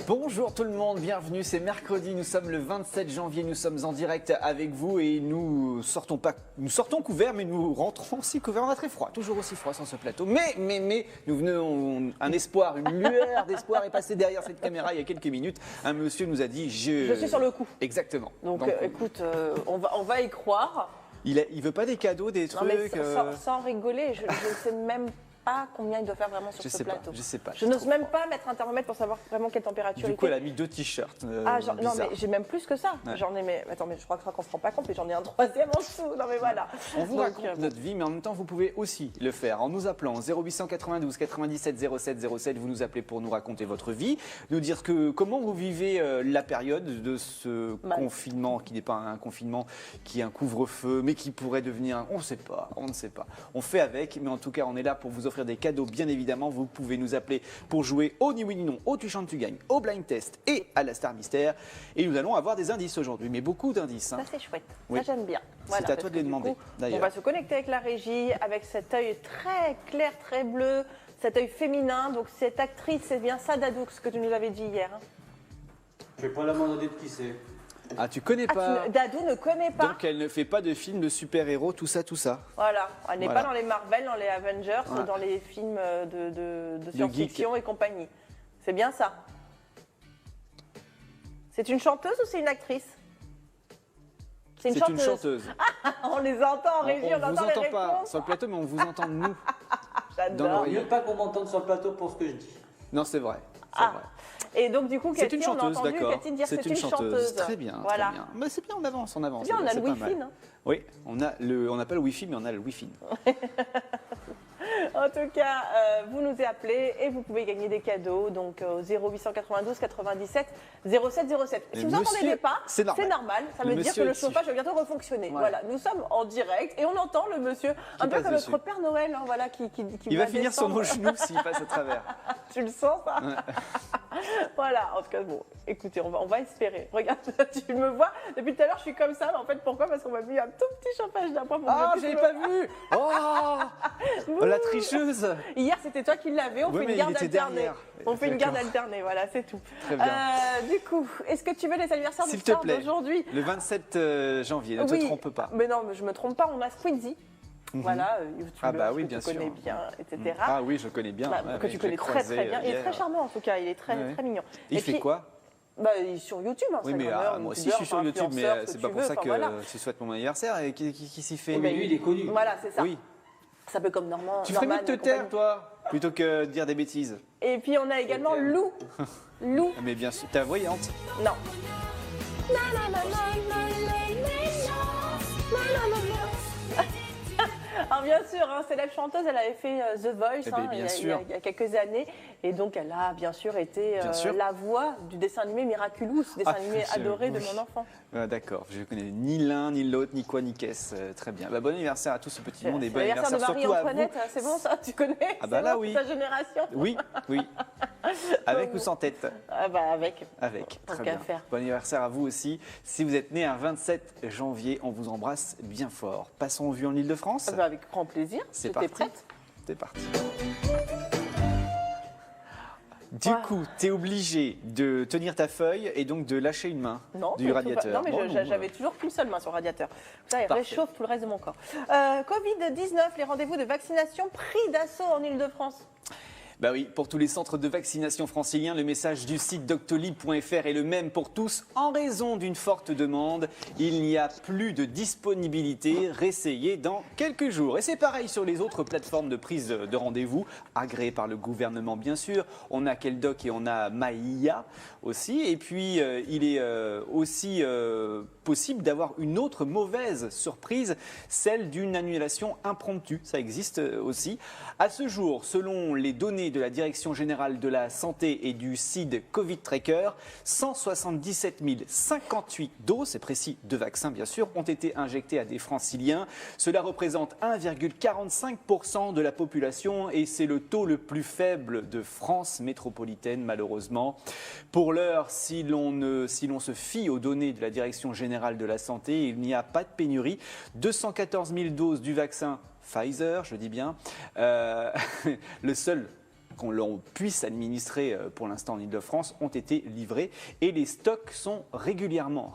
Bonjour tout le monde, bienvenue, c'est mercredi, nous sommes le 27 janvier, nous sommes en direct avec vous et nous sortons couverts mais nous rentrons aussi couverts, on a très froid, toujours aussi froid sur ce plateau, mais nous venons, un espoir, une lueur d'espoir est passée derrière cette caméra il y a quelques minutes, un monsieur nous a dit je suis sur le coup. Exactement. Donc écoute, on va y croire. Il veut pas des cadeaux, des trucs. Non mais sans rigoler, je ne sais même pas combien il doit faire vraiment sur ce plateau. Je sais pas. Je n'ose même pas mettre un thermomètre pour savoir vraiment quelle température il fait. Du coup, elle a mis 2 t-shirts. Non mais j'ai même plus que ça. Ouais. J'en ai mais attends mais je crois qu'on se rend pas compte mais j'en ai un troisième en dessous. Non mais voilà. On vous raconte notre vie, mais en même temps, vous pouvez aussi le faire en nous appelant 0892 97 07 07. Vous nous appelez pour nous raconter votre vie, nous dire comment vous vivez la période de ce confinement, qui n'est pas un confinement, qui est un couvre-feu, mais qui pourrait devenir on ne sait pas. On fait avec, mais en tout cas, on est là pour vous offrir des cadeaux, bien évidemment. Vous pouvez nous appeler pour jouer au Ni Oui Ni Non, au Tu Chantes Tu Gagnes, au Blind Test et à la Star Mystère. Et nous allons avoir des indices aujourd'hui, mais beaucoup d'indices. Hein. Ça c'est chouette, oui. Ça j'aime bien. Voilà, c'est à toi de les demander. On va se connecter avec la régie, avec cet œil très clair, très bleu, cet œil féminin. Donc cette actrice, c'est bien ça Dadoux que tu nous avais dit hier. Hein. Je vais pas la demander de qui c'est. Ah, tu connais pas. Dadou ne connaît pas. Donc elle ne fait pas de films de super-héros, tout ça. Voilà, elle n'est pas dans les Marvel, dans les Avengers, ou dans les films de science-fiction et compagnie. C'est bien ça. C'est une chanteuse ou c'est une actrice? C'est une chanteuse. On les entend en régie, on entend les réponses. Vous entend pas sur le plateau, mais on vous entend nous. J'adore. Il n'y a pas qu'on m'entende sur le plateau pour ce que je dis. Non, c'est vrai. C'est vrai. Et donc du coup, Cathy, c'est une chanteuse, on a entendu d'accord. dire c'est une chanteuse. Très bien, voilà. très bien. Mais c'est bien, on avance. Bien, on a le Wi-Fi, non? Oui, on n'a pas le Wi-Fi, mais on a le Wi-Fi. En tout cas, vous nous appelez et vous pouvez gagner des cadeaux donc au 0892 97 07 07. Si vous n'entendez pas, c'est normal. Ça veut dire que le chauffage va bientôt refonctionner. Voilà, nous sommes en direct et on entend le monsieur, un peu comme notre Père Noël, hein, voilà, qui il va finir sur nos genoux s'il passe à travers. Tu le sens, ça? Voilà, en tout cas, bon, écoutez, on va espérer. Regarde, tu me vois, depuis tout à l'heure, je suis comme ça, mais en fait, pourquoi? Parce qu'on m'a mis un tout petit chauffage d'un point pour que je n'avais pas vu. Oh, la tricheuse. Hier, c'était toi qui l'avais, on fait une garde alternée. On fait une garde alternée, voilà, c'est tout. Très bien. Du coup, est-ce que tu veux les anniversaires de S'il te plaît, d'aujourd'hui? Le 27 janvier, ne te trompe pas. Mais non, mais je me trompe pas, on a Squeezie. Voilà, YouTubeur, oui, bien que tu connais bien, etc. Ah oui, je connais bien. Que tu connais très très bien. Il est très charmant en tout cas, il est très très mignon. Il fait quoi? Il est sur YouTube. Hein, oui, mais moi aussi je suis sur YouTube, mais c'est pas pour ça que tu souhaites mon anniversaire. Et qui s'y fait? Mais lui, il est connu. Voilà, c'est ça. Oui. Ça peut comme Normand. Tu ferais mieux de te taire, toi, plutôt que de dire des bêtises. Et puis on a également Lou. Lou. Mais bien sûr, ta voyante. Non. Alors bien sûr, hein, célèbre chanteuse, elle avait fait The Voice il y a quelques années. Et donc elle a bien sûr été la voix du dessin animé Miraculous, dessin animé adoré de mon enfant. D'accord, je ne connais ni l'un, ni l'autre, ni quoi, ni qu'est-ce. Très bien. Bon anniversaire à tout ce petit monde et bon anniversaire de surtout à vous. C'est bon ça, tu connais? Ah bah là oui. Ta génération. Oui. Avec ou sans tête? Ah bah avec. Très bien. Bon anniversaire à vous aussi. Si vous êtes né un 27 janvier, on vous embrasse bien fort. Passons aux vues en Ile-de-France. Avec grand plaisir. C'est parti. Prête? C'est parti. Du coup, tu es obligé de tenir ta feuille et donc de lâcher une main du radiateur. Non, mais j'avais toujours qu'une seule main sur le radiateur. Ça, il réchauffe tout le reste de mon corps. Covid-19, les rendez-vous de vaccination pris d'assaut en Ile-de-France. Bah oui, pour tous les centres de vaccination franciliens, le message du site doctolib.fr est le même pour tous. En raison d'une forte demande, il n'y a plus de disponibilité, réessayez dans quelques jours. Et c'est pareil sur les autres plateformes de prise de rendez-vous, agréées par le gouvernement bien sûr. On a Keldoc et on a Maïa aussi. Et puis, il est aussi possible d'avoir une autre mauvaise surprise, celle d'une annulation impromptue. Ça existe aussi. À ce jour, selon les données de la Direction générale de la santé et du CID Covid Tracker, 177 058 doses, c'est précis, de vaccins bien sûr, ont été injectées à des franciliens. Cela représente 1,45% de la population et c'est le taux le plus faible de France métropolitaine malheureusement. Pour l'heure, si l'on se fie aux données de la Direction générale de la santé, il n'y a pas de pénurie. 214 000 doses du vaccin Pfizer, je dis bien, le seul l'on puisse administrer pour l'instant en Ile-de-France ont été livrés et les stocks sont régulièrement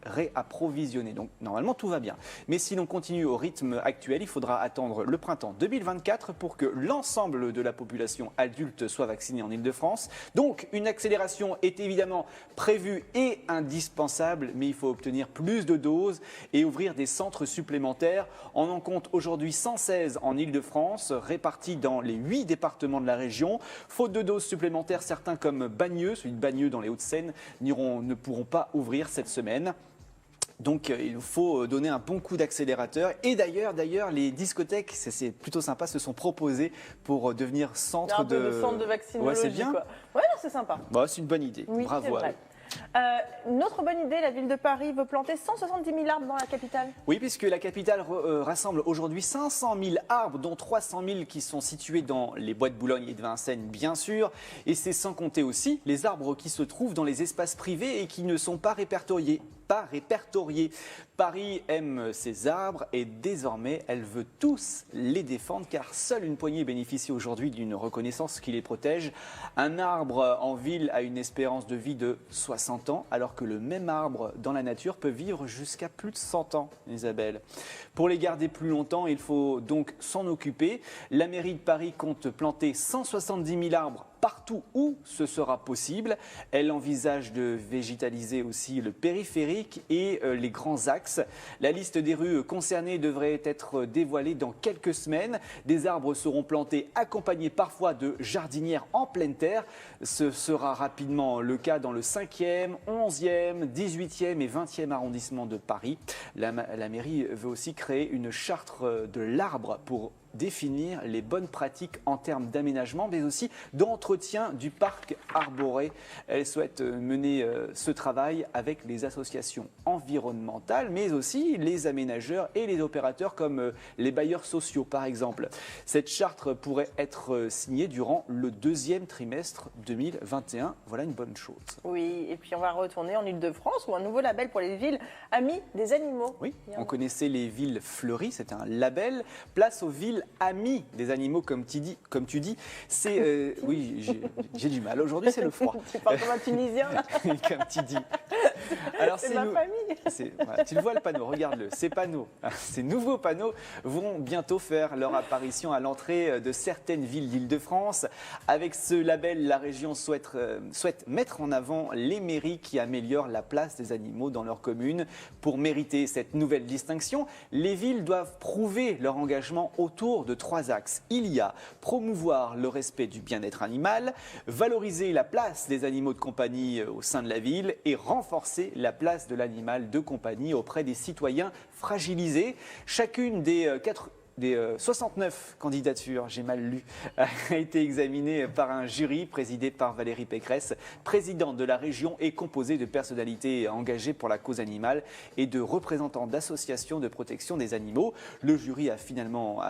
réapprovisionnés. Donc normalement tout va bien. Mais si l'on continue au rythme actuel, il faudra attendre le printemps 2024 pour que l'ensemble de la population adulte soit vaccinée en Ile-de-France. Donc une accélération est évidemment prévue et indispensable, mais il faut obtenir plus de doses et ouvrir des centres supplémentaires. On en compte aujourd'hui 116 en Ile-de-France, répartis dans les 8 départements de la région. Faute de doses supplémentaires, certains comme Bagneux, celui de Bagneux dans les Hauts-de-Seine, ne pourront pas ouvrir cette semaine. Donc il faut donner un bon coup d'accélérateur. Et d'ailleurs, les discothèques, c'est plutôt sympa, se sont proposées pour devenir centre de vaccinologie. Ouais, c'est bien. Ouais, c'est sympa. Bah, c'est une bonne idée. Oui, bravo à eux. Une autre bonne idée, la ville de Paris veut planter 170 000 arbres dans la capitale. Oui, puisque la capitale rassemble aujourd'hui 500 000 arbres, dont 300 000 qui sont situés dans les bois de Boulogne et de Vincennes, bien sûr. Et c'est sans compter aussi les arbres qui se trouvent dans les espaces privés et qui ne sont pas répertoriés. Paris aime ces arbres et désormais elle veut tous les défendre car seule une poignée bénéficie aujourd'hui d'une reconnaissance qui les protège. Un arbre en ville a une espérance de vie de 60 ans alors que le même arbre dans la nature peut vivre jusqu'à plus de 100 ans, Isabelle. Pour les garder plus longtemps, il faut donc s'en occuper. La mairie de Paris compte planter 170 000 arbres partout où ce sera possible. Elle envisage de végétaliser aussi le périphérique et les grands axes. La liste des rues concernées devrait être dévoilée dans quelques semaines. Des arbres seront plantés accompagnés parfois de jardinières en pleine terre. Ce sera rapidement le cas dans le 5e, 11e, 18e et 20e arrondissement de Paris. La mairie veut aussi créer une charte de l'arbre pour définir les bonnes pratiques en termes d'aménagement, mais aussi d'entretien du parc arboré. Elle souhaite mener ce travail avec les associations environnementales, mais aussi les aménageurs et les opérateurs comme les bailleurs sociaux, par exemple. Cette charte pourrait être signée durant le 2e trimestre 2021. Voilà une bonne chose. Oui, et puis on va retourner en Ile-de-France où un nouveau label pour les villes amies des animaux. Oui, on connaissait les villes fleuries, c'est un label. Place aux villes amis des animaux, comme tu dis. C'est oui, j'ai du mal. Aujourd'hui, c'est le froid. Tu parles comme un Tunisien, là. Comme tu dis. Alors, c'est ma famille. Voilà, tu le vois le panneau, regarde-le. Ces nouveaux panneaux vont bientôt faire leur apparition à l'entrée de certaines villes d'Île-de-France. Avec ce label, la région souhaite mettre en avant les mairies qui améliorent la place des animaux dans leur commune. Pour mériter cette nouvelle distinction, les villes doivent prouver leur engagement autour de 3 axes. Il y a promouvoir le respect du bien-être animal, valoriser la place des animaux de compagnie au sein de la ville et renforcer la place de l'animal de compagnie auprès des citoyens fragilisés. Chacune des 69 candidatures, j'ai mal lu, a été examinée par un jury présidé par Valérie Pécresse, présidente de la région et composée de personnalités engagées pour la cause animale et de représentants d'associations de protection des animaux. Le jury a finalement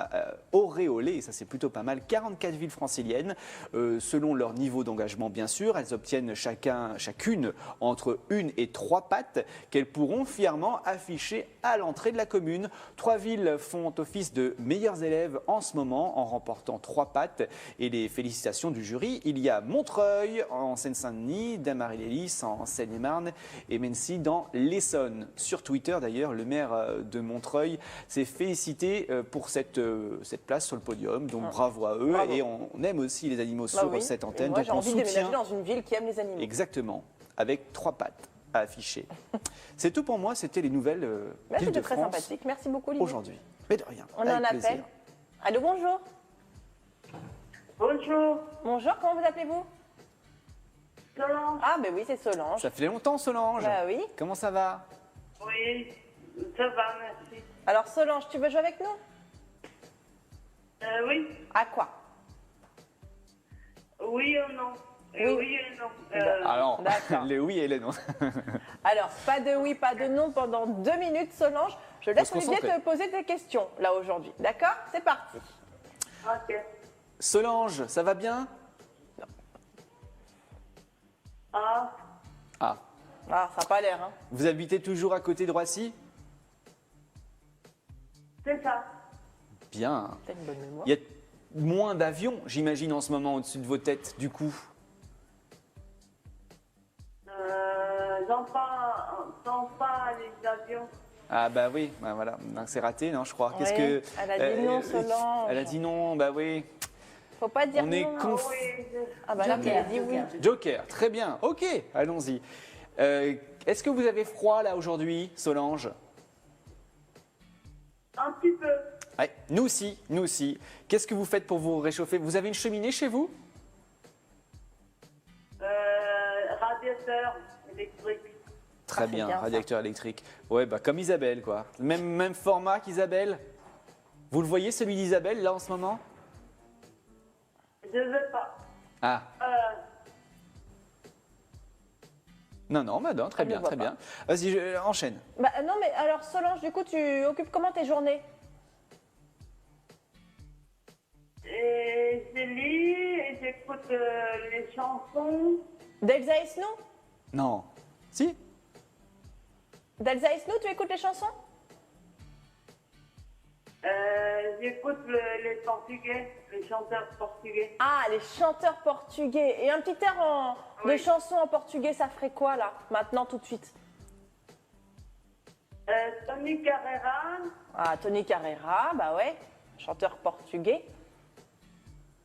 auréolé, et ça c'est plutôt pas mal, 44 villes franciliennes, selon leur niveau d'engagement bien sûr. Elles obtiennent chacune entre 1 et 3 pattes qu'elles pourront fièrement afficher à l'entrée de la commune. 3 villes font office de meilleurs élèves en ce moment en remportant 3 pattes et les félicitations du jury. Il y a Montreuil en Seine-Saint-Denis, Damary-les-Lys en Seine-et-Marne et Mency dans l'Essonne. Sur Twitter d'ailleurs, le maire de Montreuil s'est félicité pour cette place sur le podium. Donc bravo à eux. Bravo. Et on aime aussi les animaux sur cette antenne. Moi j'ai envie de déménager dans une ville qui aime les animaux. Exactement, avec 3 pattes à afficher. C'est tout pour moi, c'était les nouvelles C'était très sympathique. Merci beaucoup Olivier. Aujourd'hui. Mais de rien. On a un appel. Allô, bonjour. Bonjour. Bonjour, comment vous appelez-vous? Solange. Ah, ben oui, c'est Solange. Ça fait longtemps, Solange. Bah oui. Comment ça va? Oui, ça va, merci. Alors, Solange, tu veux jouer avec nous? Oui. À quoi? Oui ou non? Oui et non. Alors, le oui et le non. Alors, pas de oui, pas de non pendant 2 minutes, Solange. Je laisse Olivier te poser tes questions, là, aujourd'hui. D'accord? C'est parti. Ok. Solange, ça va bien? Ah. Ah, ça n'a pas l'air, hein. Vous habitez toujours à côté de Roissy? C'est ça. Bien. T'as une bonne mémoire. Il moins d'avions, j'imagine, en ce moment au-dessus de vos têtes, du coup. Non, pas les avions. Ah bah oui, bah voilà, c'est raté, non, je crois. Ouais, elle a dit non, Solange. Elle a dit non, bah oui. Faut pas dire On est non. conf... Ah bah là, elle a dit oui. Joker, très bien. Ok, allons-y. Est-ce que vous avez froid là aujourd'hui, Solange? Un petit peu. Ouais, nous aussi, nous aussi. Qu'est-ce que vous faites pour vous réchauffer? Vous avez une cheminée chez vous? Radiateur électrique. Très bien, bien, radiateur électrique. Ouais, bah comme Isabelle, quoi. Même format qu'Isabelle. Vous le voyez, celui d'Isabelle, là, en ce moment? Je veux pas. Ah, non, non, bah non, très Elle ne bien, voit très pas. bien. Vas-y, enchaîne. Bah non, mais alors Solange, du coup, tu occupes comment tes journées? Et je lis et j'écoute les chansons. D'Elsa Esnou? Non. Si? D'Elsa Esnou, tu écoutes les chansons? J'écoute les Portugais, les chanteurs portugais. Ah, les chanteurs portugais. Et un petit air de Oui. chanson en portugais, ça ferait quoi là, maintenant, tout de suite? Tony Carreira. Ah, Tony Carreira, bah ouais, chanteur portugais.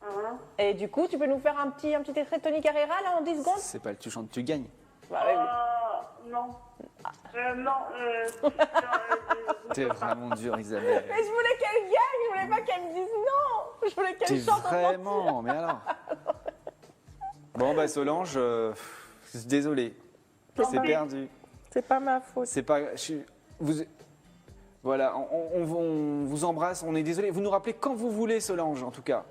Hein. Et du coup, tu peux nous faire un petit extrait de Tony Carreira là en 10 secondes? C'est pas le tu chantes, tu gagnes. Bah ouais, oui. Non. Non. T'es vraiment dur, Isabelle. Mais je voulais qu'elle gagne, je voulais pas qu'elle me dise non. Je voulais T'es qu'elle chante en portugais. vraiment, mais alors. Bon, bah Solange, désolé. C'est perdu. C'est pas ma faute. C'est pas. Voilà, on vous embrasse, on est désolé. Vous nous rappelez quand vous voulez, Solange, en tout cas.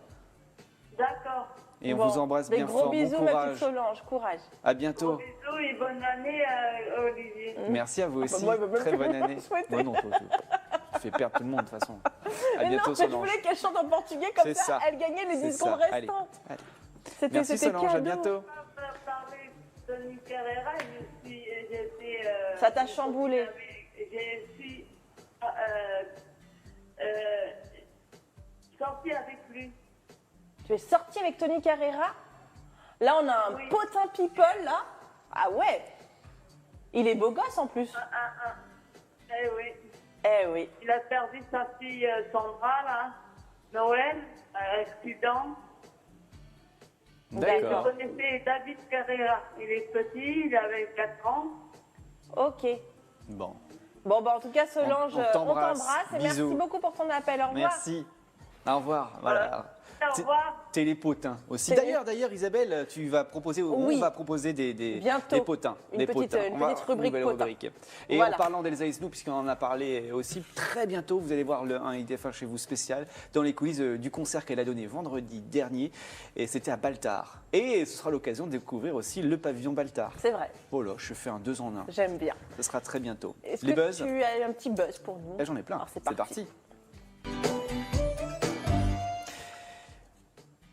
D'accord. Et on Bon, vous embrasse des bien gros fort. bisous, Bon ma courage. petite Solange, courage. À Gros bientôt. bisous et bonne année, Olivier. Merci à vous aussi. moi, elle m'a même Très pas bonne année. souhaité. Bon, non, toi, tu fais perdre tout le monde de toute façon. À Mais bientôt, non, mais je Solange. voulais qu'elle chante en portugais, comme C'est ça, ça. elle gagnait les C'est 10 secondes ça. Allez, restantes. allez. C'était Merci Solange, à cadeau. bientôt. Parler de Tony Carreira, j'étais. Ça t'a chamboulé. Je suis sortie avec lui. Tu es sortie avec Tony Carreira? Là, on a un Oui. potin people, là. Ah ouais. Il est beau gosse, en plus. Eh oui. Eh oui. Il a perdu sa fille Sandra, là. Noël, accident. D'accord. D'accord. Vous connaissez David Carrera. Il est petit, il avait 4 ans. Ok. Bon, Bon, bah, en tout cas, Solange, On on t'embrasse. t'embrasse. Et Bisous. merci beaucoup pour ton appel. Au revoir. merci. Au revoir. Voilà. Au revoir. T'es les potins aussi. T'es D'ailleurs, Isabelle, tu vas proposer, Oui. on va proposer des Bientôt. potins. Une des petite- potins. une On va- petite rubrique nouvelle potins. rubrique. Et Voilà. en parlant d'Elsa Esnou, puisqu'on en a parlé aussi, très bientôt, vous allez voir un IDF1 chez vous spécial dans les coulisses du concert qu'elle a donné vendredi dernier. Et c'était à Baltard. Et ce sera l'occasion de découvrir aussi le pavillon Baltard. C'est vrai. Oh là, je fais un 2 en 1. J'aime bien. Ce sera très bientôt. Est-ce Les que buzz, tu as un petit buzz pour nous? là, j'en ai plein. Alors, C'est parti. parti.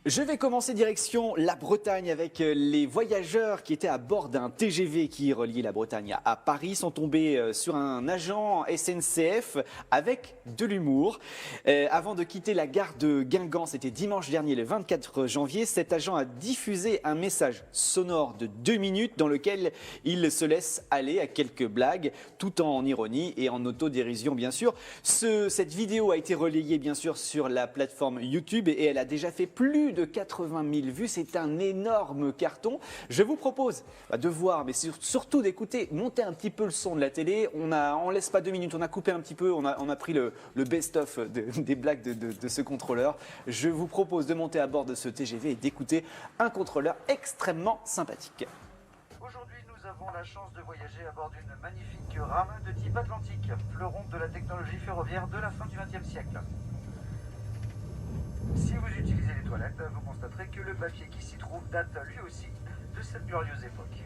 Je vais commencer direction la Bretagne avec les voyageurs qui étaient à bord d'un TGV qui reliait la Bretagne à Paris sont tombés sur un agent SNCF avec de l'humour. Avant de quitter la gare de Guingamp, c'était dimanche dernier, le 24 janvier, cet agent a diffusé un message sonore de 2 minutes dans lequel il se laisse aller à quelques blagues, tout en ironie et en autodérision bien sûr. Cette vidéo a été relayée bien sûr sur la plateforme YouTube et elle a déjà fait plus de 80 000 vues. C'est un énorme carton. Je vous propose de voir, mais surtout d'écouter, monter un petit peu le son de la télé. On laisse pas 2 minutes, on a coupé un petit peu, on a pris le best-of des blagues de ce contrôleur. Je vous propose de monter à bord de ce TGV et d'écouter un contrôleur extrêmement sympathique. Aujourd'hui, nous avons la chance de voyager à bord d'une magnifique rame de type Atlantique, fleuron de la technologie ferroviaire de la fin du XXe siècle. Si vous utilisez les toilettes, vous constaterez que le papier qui s'y trouve date lui aussi de cette glorieuse époque.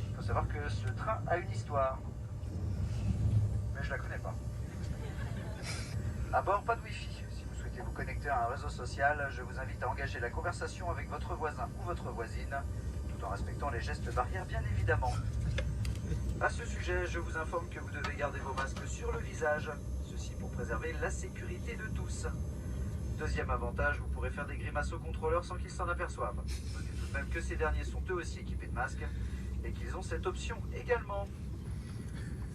Il faut savoir que ce train a une histoire, mais je la connais pas. À bord, pas de wifi. Si vous souhaitez vous connecter à un réseau social, je vous invite à engager la conversation avec votre voisin ou votre voisine, tout en respectant les gestes barrières bien évidemment. À ce sujet, je vous informe que vous devez garder vos masques sur le visage, ceci pour préserver la sécurité de tous. Deuxième avantage, vous pourrez faire des grimaces aux contrôleurs sans qu'ils s'en aperçoivent. Notez tout de même que ces derniers sont eux aussi équipés de masques et qu'ils ont cette option également.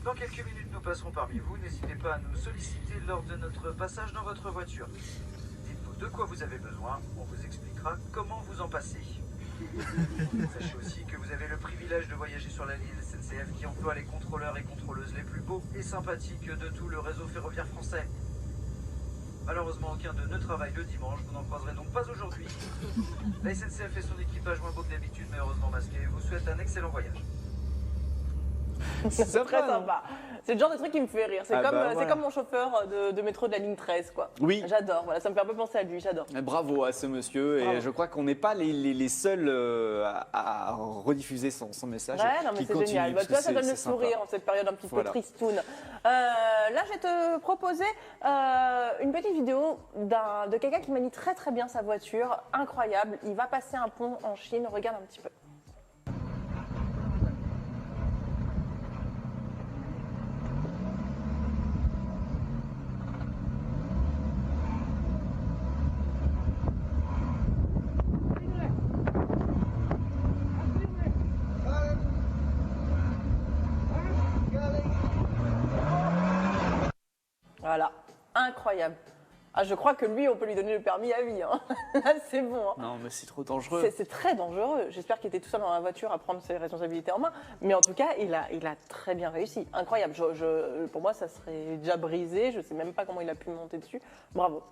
Dans quelques minutes, nous passerons parmi vous. N'hésitez pas à nous solliciter lors de notre passage dans votre voiture. Dites-nous de quoi vous avez besoin, on vous expliquera comment vous en passer. Sachez aussi que vous avez le privilège de voyager sur la ligne SNCF qui emploie les contrôleurs et contrôleuses les plus beaux et sympathiques de tout le réseau ferroviaire français. Malheureusement, aucun d'eux ne travaille le dimanche, vous n'en croiserez donc pas aujourd'hui. La SNCF et son équipage moins beau que d'habitude, mais heureusement masqué, vous souhaite un excellent voyage. C'est très sympa. C'est le genre de truc qui me fait rire. C'est comme mon chauffeur de métro de la ligne 13, quoi. Oui. J'adore. Voilà, ça me fait un peu penser à lui. J'adore. Bravo à ce monsieur. Bravo. Et je crois qu'on n'est pas les seuls à rediffuser son message. Ouais, non, mais c'est génial. Bah, tu vois, ça donne le sourire en cette période un petit peu tristoune. Là, je vais te proposer une petite vidéo de quelqu'un qui manie très très bien sa voiture. Incroyable. Il va passer un pont en Chine. Regarde un petit peu. Voilà, incroyable. Ah, je crois que lui, on peut lui donner le permis à vie. Hein. Là, c'est bon. Hein. Non, mais c'est trop dangereux. C'est très dangereux. J'espère qu'il était tout seul dans la voiture à prendre ses responsabilités en main. Mais en tout cas, il a très bien réussi. Incroyable. Pour moi, ça serait déjà brisé. Je ne sais même pas comment il a pu monter dessus. Bravo.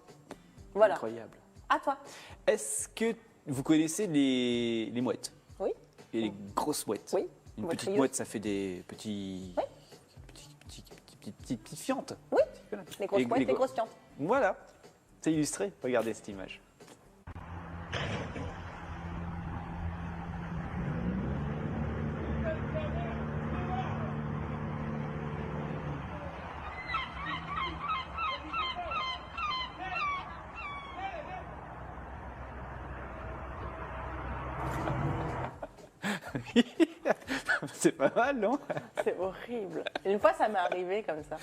Voilà. Incroyable. À toi. Est-ce que vous connaissez les mouettes? Oui. Et les grosses mouettes? Oui. Une petite mouette, ça fait des petits... Oui. Petites fientes. Oui, les grosses mouettes, les grosses fientes. Voilà, c'est illustré. Regardez cette image. C'est pas mal, non? C'est horrible. Une fois, ça m'est arrivé comme ça.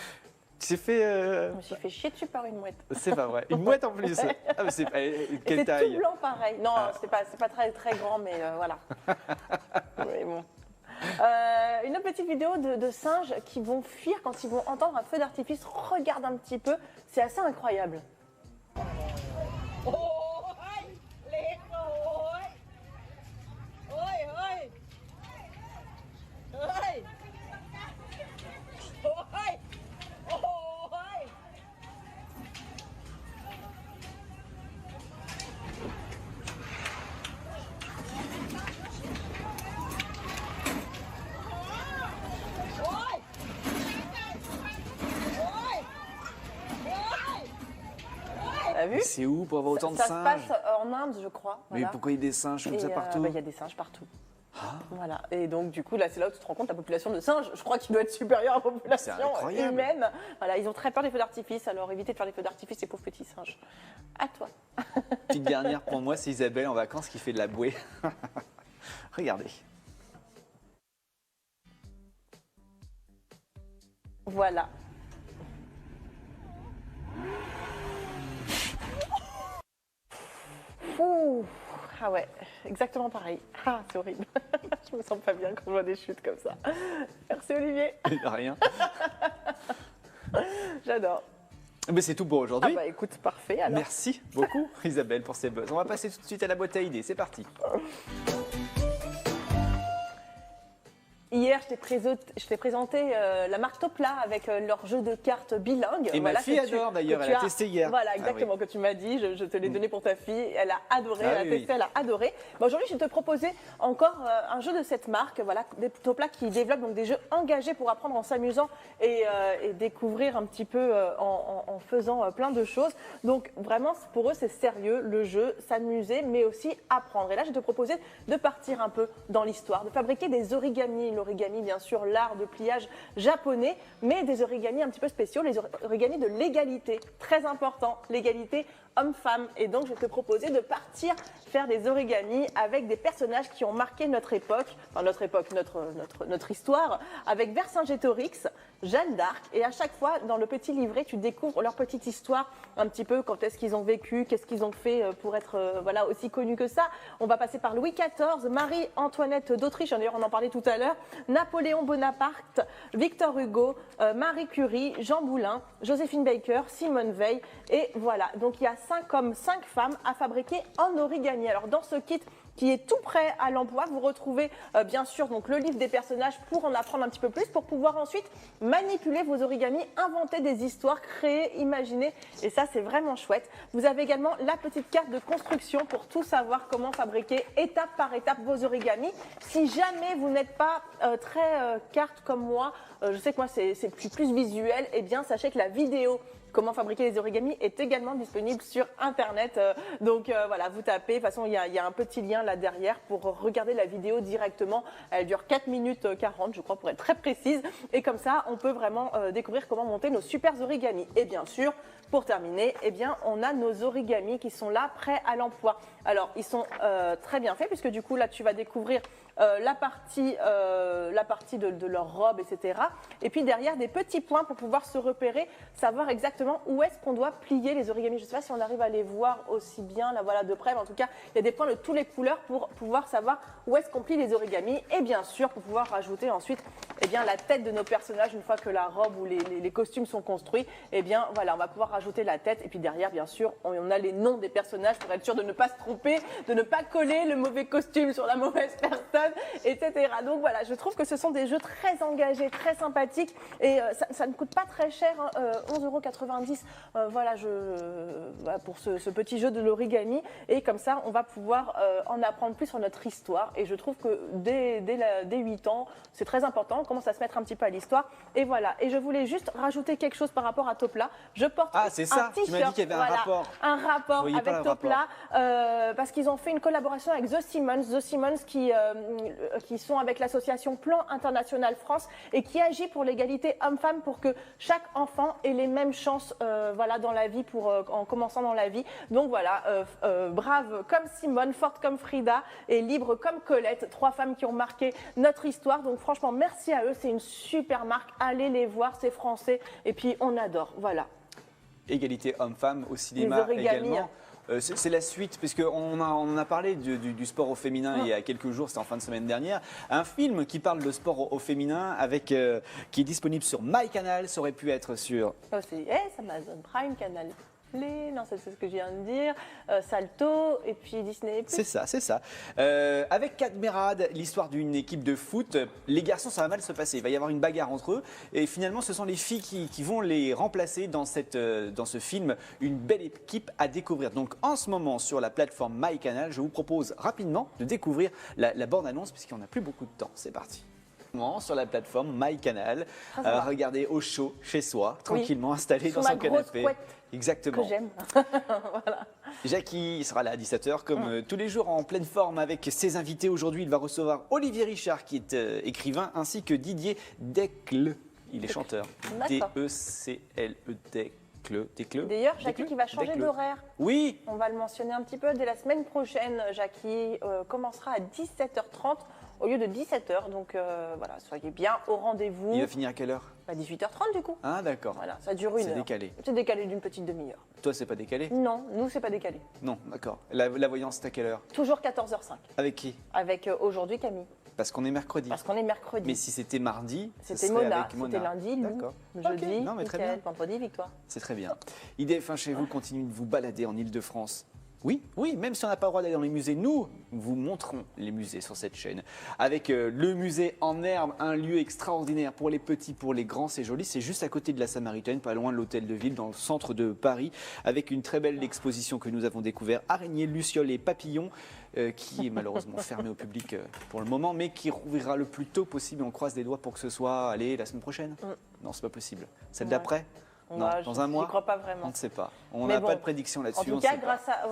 Tu t'es fait... Je me suis fait chier dessus par une mouette. C'est pas vrai. Une mouette en plus. Ouais. Ah, mais quelle taille? C'est tout blanc pareil. Non, c'est pas très, très grand, mais voilà. Mais bon. Une autre petite vidéo de singes qui vont fuir quand ils vont entendre un feu d'artifice. Regarde un petit peu. C'est assez incroyable. C'est où pour avoir autant de singes? Ça se passe en Inde, je crois. Voilà. Mais pourquoi il y a des singes comme ça partout? Il y a des singes partout. Ah. Voilà. Et donc, du coup, là, c'est là où tu te rends compte, la population de singes, je crois qu'il doit être supérieur à la population humaine. Voilà, ils ont très peur des feux d'artifice, alors évitez de faire des feux d'artifice, ces pauvres petits singes. À toi. Petite dernière pour moi, c'est Isabelle en vacances qui fait de la bouée. Regardez. Voilà. Ouh. Ah ouais, exactement pareil. Ah, c'est horrible. Je me sens pas bien quand je vois des chutes comme ça. Merci Olivier. De rien. J'adore. Mais c'est tout pour aujourd'hui. Ah bah écoute, parfait alors. Merci beaucoup Isabelle pour ces buzz. On va passer tout de suite à la boîte à idées, c'est parti. Hier, je t'ai présenté la marque Topla avec leur jeu de cartes bilingue. Et ma fille adore d'ailleurs, elle a testé hier. Voilà, exactement, que tu m'as dit, je te l'ai donné pour ta fille. Elle a adoré, elle a testé, elle a adoré. Bon, aujourd'hui, je vais te proposer encore un jeu de cette marque, voilà, Topla qui développe donc des jeux engagés pour apprendre en s'amusant et découvrir un petit peu en faisant plein de choses. Donc vraiment, pour eux, c'est sérieux, le jeu, s'amuser, mais aussi apprendre. Et là, je vais te proposer de partir un peu dans l'histoire, de fabriquer des origamis l'origami, bien sûr, l'art de pliage japonais, mais des origamis un petit peu spéciaux, les origamis de l'égalité. Très important, l'égalité homme-femme. Et donc, je vais te proposer de partir faire des origamis avec des personnages qui ont marqué notre époque, notre histoire, avec Vercingétorix, Jeanne d'Arc. Et à chaque fois, dans le petit livret, tu découvres leur petite histoire, un petit peu quand est-ce qu'ils ont vécu, qu'est-ce qu'ils ont fait pour être voilà, aussi connus que ça. On va passer par Louis XIV, Marie-Antoinette d'Autriche, d'ailleurs on en parlait tout à l'heure, Napoléon Bonaparte, Victor Hugo, Marie Curie, Jean Boulin, Joséphine Baker, Simone Veil. Et voilà, donc il y a 5 hommes, 5 femmes à fabriquer en origami. Alors dans ce kit qui est tout prêt à l'emploi, vous retrouvez bien sûr donc, le livre des personnages pour en apprendre un petit peu plus, pour pouvoir ensuite manipuler vos origamis, inventer des histoires, créer, imaginer, et ça c'est vraiment chouette. Vous avez également la petite carte de construction pour tout savoir comment fabriquer étape par étape vos origamis. Si jamais vous n'êtes pas très carte comme moi, je sais que moi c'est plus visuel, et bien sachez que la vidéo comment fabriquer les origamis est également disponible sur Internet. Donc voilà, vous tapez. De toute façon, il y a un petit lien là derrière pour regarder la vidéo directement. Elle dure 4 minutes 40, je crois, pour être très précise. Et comme ça, on peut vraiment découvrir comment monter nos super origamis. Et bien sûr, pour terminer, eh bien, on a nos origamis qui sont là, prêts à l'emploi. Alors, ils sont très bien faits puisque du coup, là, tu vas découvrir la partie de leur robe, etc. Et puis derrière, des petits points pour pouvoir se repérer, savoir exactement où est-ce qu'on doit plier les origamis. Je ne sais pas si on arrive à les voir aussi bien, là voilà de près, mais en tout cas, il y a des points de toutes les couleurs pour pouvoir savoir où est-ce qu'on plie les origamis. Et bien sûr, pour pouvoir rajouter ensuite eh bien, la tête de nos personnages, une fois que la robe ou les costumes sont construits, eh bien voilà, on va pouvoir rajouter la tête. Et puis derrière, bien sûr, on a les noms des personnages pour être sûr de ne pas se tromper, de ne pas coller le mauvais costume sur la mauvaise personne, etc. Donc voilà, je trouve que ce sont des jeux très engagés, très sympathiques et ça ne coûte pas très cher, hein, 11,90 €. Voilà, pour ce petit jeu de l'origami. Et comme ça, on va pouvoir en apprendre plus sur notre histoire. Et je trouve que dès 8 ans, c'est très important. On commence à se mettre un petit peu à l'histoire. Et voilà. Et je voulais juste rajouter quelque chose par rapport à Topla. Je porte un t-shirt. Tu m'as dit qu'il y avait un rapport. Un rapport avec Topla. Parce qu'ils ont fait une collaboration avec The Simmons. The Simmons qui sont avec l'association Plan International France et qui agit pour l'égalité homme-femme pour que chaque enfant ait les mêmes chances voilà, dans la vie en commençant dans la vie. Donc voilà, brave comme Simone, forte comme Frida et libre comme Colette, 3 femmes qui ont marqué notre histoire. Donc franchement, merci à eux, c'est une super marque. Allez les voir, c'est français et puis on adore. Voilà. Égalité homme-femme au cinéma également. C'est la suite, puisqu'on en a parlé du sport au féminin il y a quelques jours, c'était en fin de semaine dernière. Un film qui parle de sport au féminin qui est disponible sur MyCanal, ça aurait pu être sur... c'est Amazon Prime, Canal. Non, c'est ce que je viens de dire. Salto et puis Disney+. C'est ça. Avec Cadmerade, l'histoire d'une équipe de foot. Les garçons, ça va mal se passer. Il va y avoir une bagarre entre eux. Et finalement, ce sont les filles qui vont les remplacer dans ce film. Une belle équipe à découvrir. Donc, en ce moment, sur la plateforme MyCanal, je vous propose rapidement de découvrir la bande-annonce, puisqu'il n'y en a plus beaucoup de temps. C'est parti. Sur la plateforme MyCanal, regardez au chaud chez soi, tranquillement installé dans son canapé. Exactement. Que j'aime. Voilà. Jackie sera là à 17h comme tous les jours en pleine forme avec ses invités. Aujourd'hui, il va recevoir Olivier Richard qui est écrivain ainsi que Didier Descleux. Il est chanteur. D-E-C-L-E Descleux. D'ailleurs, Jackie qui va changer d'horaire. Oui. On va le mentionner un petit peu. Dès la semaine prochaine, Jackie commencera à 17h30 au lieu de 17h. Donc voilà, soyez bien au rendez-vous. Il va finir à quelle heure? À 18h30 du coup. Ah d'accord. Voilà, ça dure une heure. C'est décalé. C'est décalé d'une petite demi-heure. Toi, c'est pas décalé? Non, nous, c'est pas décalé. Non, d'accord. La voyance, c'est à quelle heure? Toujours 14h05. Avec qui? Avec aujourd'hui Camille. Parce qu'on est mercredi. Parce qu'on est mercredi. Mais si c'était mardi, c'était Mona. C'était lundi, Lou. Jeudi, non, mais très bien. Vendredi, Victoire. C'est très bien. IDF1 chez vous continue de vous balader en Ile-de-France. Oui, même si on n'a pas le droit d'aller dans les musées, nous vous montrons les musées sur cette chaîne. Avec le musée en herbe, un lieu extraordinaire pour les petits, pour les grands, c'est joli. C'est juste à côté de la Samaritaine, pas loin de l'hôtel de ville, dans le centre de Paris, avec une très belle exposition que nous avons découverte, araignées, lucioles et papillons, qui est malheureusement fermée au public pour le moment, mais qui rouvrira le plus tôt possible. On croise les doigts pour que ce soit, la semaine prochaine. Non, c'est pas possible. Celle d'après? Non, dans un mois. Je ne crois pas vraiment. On ne sait pas. On n'a pas de prédiction là-dessus. En tout cas, grâce à...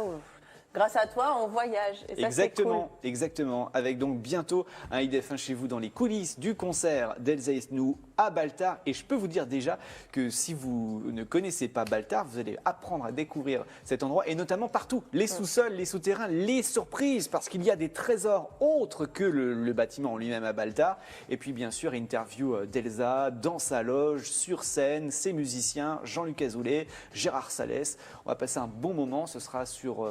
grâce à toi, on voyage. Et ça, exactement, c'est cool. exactement. Avec donc bientôt un IDF1 chez vous dans les coulisses du concert d'Elsa Esnou à Baltar. Et je peux vous dire déjà que si vous ne connaissez pas Baltar, vous allez apprendre à découvrir cet endroit et notamment partout. Les sous-sols, les souterrains, les surprises, parce qu'il y a des trésors autres que le bâtiment en lui-même à Baltar. Et puis bien sûr, interview d'Elsa dans sa loge, sur scène, ses musiciens, Jean-Luc Azoulay, Gérard Salès. On va passer un bon moment. Ce sera sur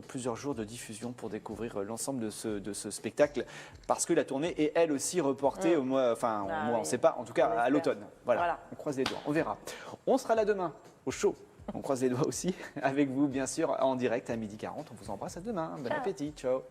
plusieurs jours de diffusion pour découvrir l'ensemble de ce spectacle, parce que la tournée est elle aussi reportée au mois, on ne sait pas, en tout cas à l'automne. Voilà, on croise les doigts, on verra. On sera là demain au show. On croise les doigts aussi avec vous, bien sûr, en direct à 12h40. On vous embrasse à demain. Bon appétit, ciao.